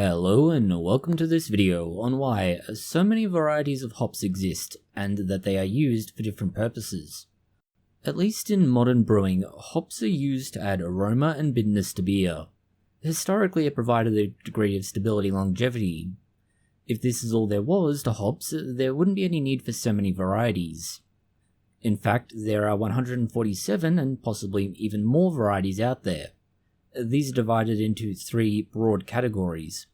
Hello and welcome to this video on why so many varieties of hops exist and that they are used for different purposes. At least in modern brewing, hops are used to add aroma and bitterness to beer. Historically, it provided a degree of stability and longevity. If this is all there was to hops, there wouldn't be any need for so many varieties. In fact, there are 147 and possibly even more varieties out there. These are divided into three broad categories: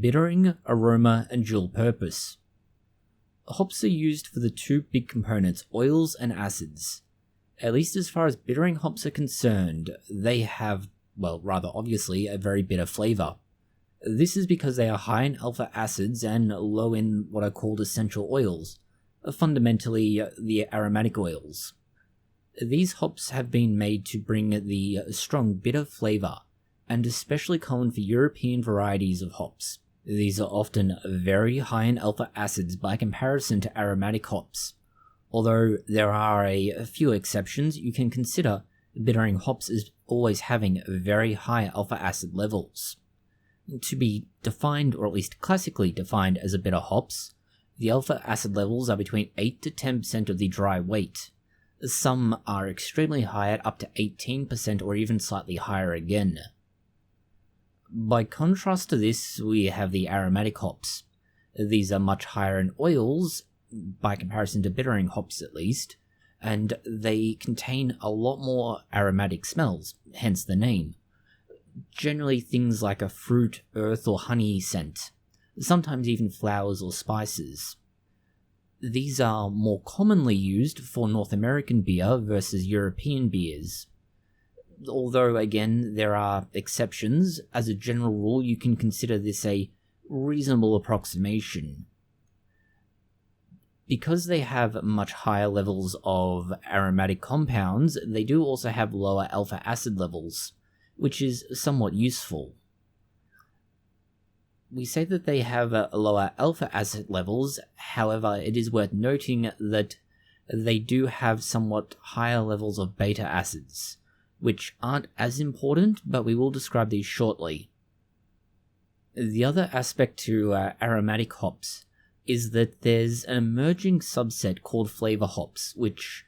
bittering, aroma, and dual purpose. Hops are used for the two big components, oils and acids. At least as far as bittering hops are concerned, they have, well, rather obviously, a very bitter flavour. This is because they are high in alpha acids and low in what are called essential oils, fundamentally the aromatic oils. These hops have been made to bring the strong bitter flavour, and especially common for European varieties of hops. These are often very high in alpha acids by comparison to aromatic hops. Although there are a few exceptions, you can consider bittering hops as always having very high alpha acid levels. To be defined, or at least classically defined as a bitter hops, the alpha acid levels are between 8 to 10% of the dry weight. Some are extremely high at up to 18% or even slightly higher again. By contrast to this, we have the aromatic hops. These are much higher in oils, by comparison to bittering hops at least, and they contain a lot more aromatic smells, hence the name. Generally things like a fruit, earth, or honey scent, sometimes even flowers or spices. These are more commonly used for North American beer versus European beers. Although, again, there are exceptions, as a general rule you can consider this a reasonable approximation. Because they have much higher levels of aromatic compounds, they do also have lower alpha acid levels, which is somewhat useful. We say that they have lower alpha acid levels, however, it is worth noting that they do have somewhat higher levels of beta acids, which aren't as important, but we will describe these shortly. The other aspect to aromatic hops is that there's an emerging subset called flavor hops, which,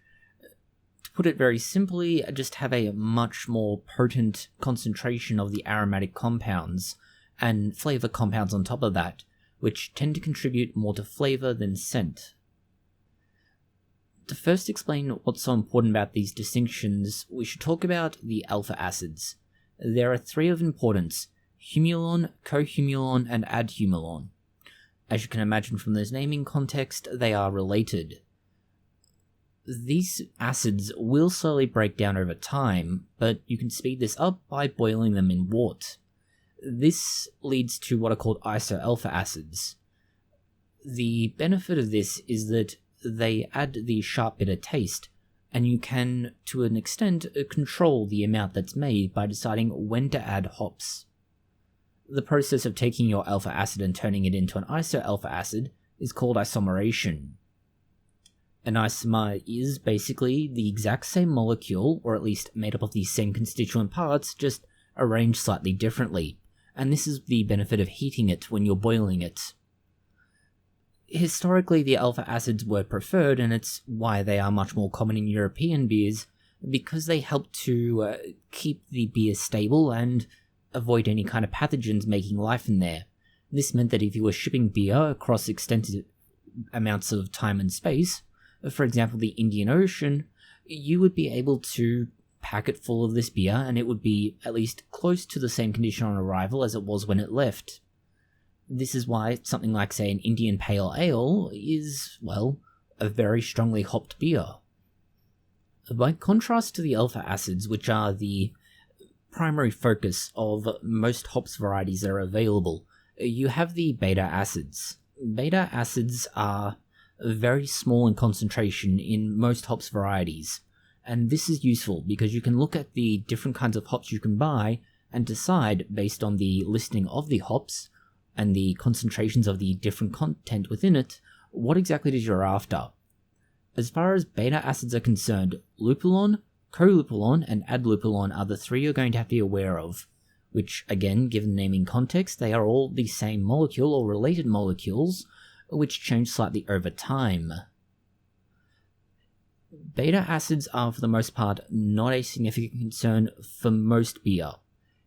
to put it very simply, just have a much more potent concentration of the aromatic compounds, and flavor compounds on top of that, which tend to contribute more to flavor than scent. To first explain what's so important about these distinctions, we should talk about the alpha acids. There are three of importance: humulon, cohumulon, and adhumulon. As you can imagine from this naming context, they are related. These acids will slowly break down over time, but you can speed this up by boiling them in wort. This leads to what are called iso-alpha acids. The benefit of this is that they add the sharp bitter taste, and you can, to an extent, control the amount that's made by deciding when to add hops. The process of taking your alpha acid and turning it into an iso-alpha acid is called isomerization. An isomer is basically the exact same molecule, or at least made up of the same constituent parts, just arranged slightly differently, and this is the benefit of heating it when you're boiling it. Historically, the alpha acids were preferred, and it's why they are much more common in European beers, because they help to keep the beer stable and avoid any kind of pathogens making life in there. This meant that if you were shipping beer across extensive amounts of time and space, for example the Indian Ocean, you would be able to pack it full of this beer and it would be at least close to the same condition on arrival as it was when it left. This is why something like, say, an Indian Pale Ale is, well, a very strongly hopped beer. By contrast to the alpha acids, which are the primary focus of most hops varieties that are available, you have the beta acids. Beta acids are very small in concentration in most hops varieties, and this is useful because you can look at the different kinds of hops you can buy and decide, based on the listing of the hops and the concentrations of the different content within it, what exactly it is you're after. As far as beta acids are concerned, lupulon, colupulon, and adlupulon are the three you're going to have to be aware of. which again, given naming context, they are all the same molecule or related molecules, which change slightly over time. Beta acids are for the most part not a significant concern for most beer.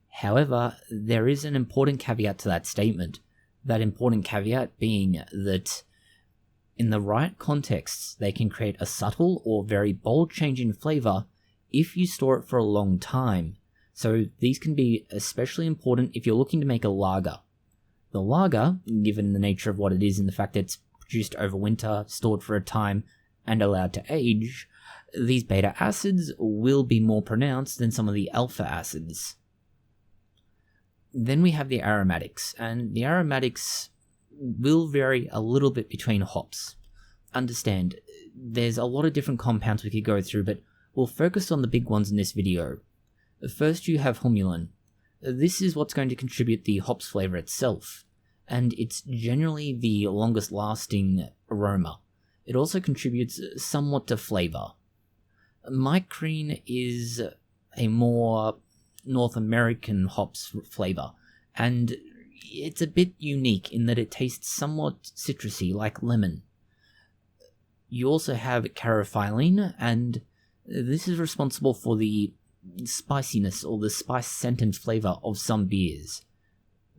However, there is an important caveat to that statement. That important caveat being that in the right contexts, they can create a subtle or very bold change in flavour if you store it for a long time. So these can be especially important if you're looking to make a lager. The lager, given the nature of what it is and the fact that it's produced over winter, stored for a time, and allowed to age, these beta acids will be more pronounced than some of the alpha acids. Then we have the aromatics, and the aromatics will vary a little bit between hops. Understand, there's a lot of different compounds we could go through, but we'll focus on the big ones in this video. First you have humulin. This is what's going to contribute the hops flavour itself, and it's generally the longest lasting aroma. It also contributes somewhat to flavour. Mycrene is a more North American hops flavour, and it's a bit unique in that it tastes somewhat citrusy, like lemon. You also have caryophyllene, and this is responsible for the spiciness or the spice-scented flavour of some beers.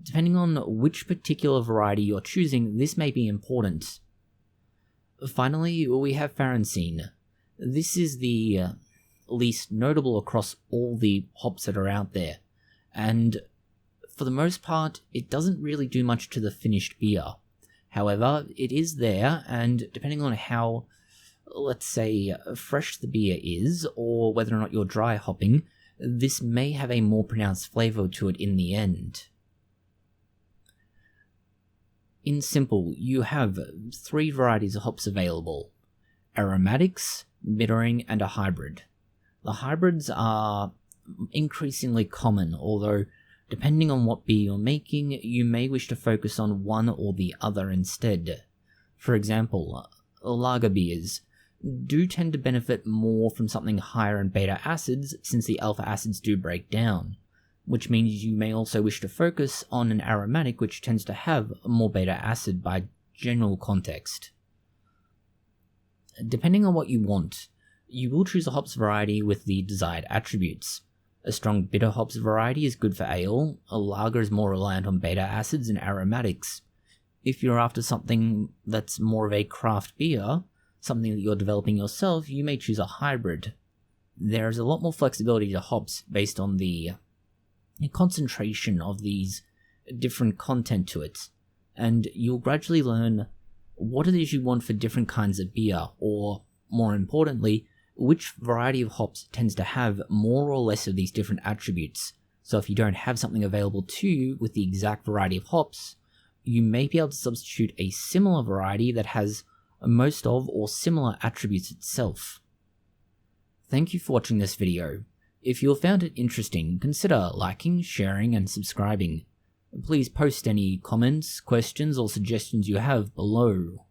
Depending on which particular variety you're choosing, this may be important. Finally, we have pharacene. This is the least notable across all the hops that are out there, and for the most part, it doesn't really do much to the finished beer. However, it is there, and depending on how, let's say, fresh the beer is, or whether or not you're dry hopping, this may have a more pronounced flavour to it in the end. In simple, you have 3 varieties of hops available: aromatics, bittering, and a hybrid. The hybrids are increasingly common, although depending on what beer you're making, you may wish to focus on one or the other instead. For example, lager beers do tend to benefit more from something higher in beta acids since the alpha acids do break down, which means you may also wish to focus on an aromatic which tends to have more beta acid by general context. Depending on what you want, you will choose a hops variety with the desired attributes. A strong bitter hops variety is good for ale, a lager is more reliant on beta acids and aromatics. If you're after something that's more of a craft beer, something that you're developing yourself, you may choose a hybrid. There's a lot more flexibility to hops based on the concentration of these different content to it, and you'll gradually learn what it is you want for different kinds of beer, or more importantly, which variety of hops tends to have more or less of these different attributes. So if you don't have something available to you with the exact variety of hops, you may be able to substitute a similar variety that has most of or similar attributes itself. Thank you for watching this video. If you have found it interesting, consider liking, sharing, and subscribing. Please post any comments, questions, or suggestions you have below.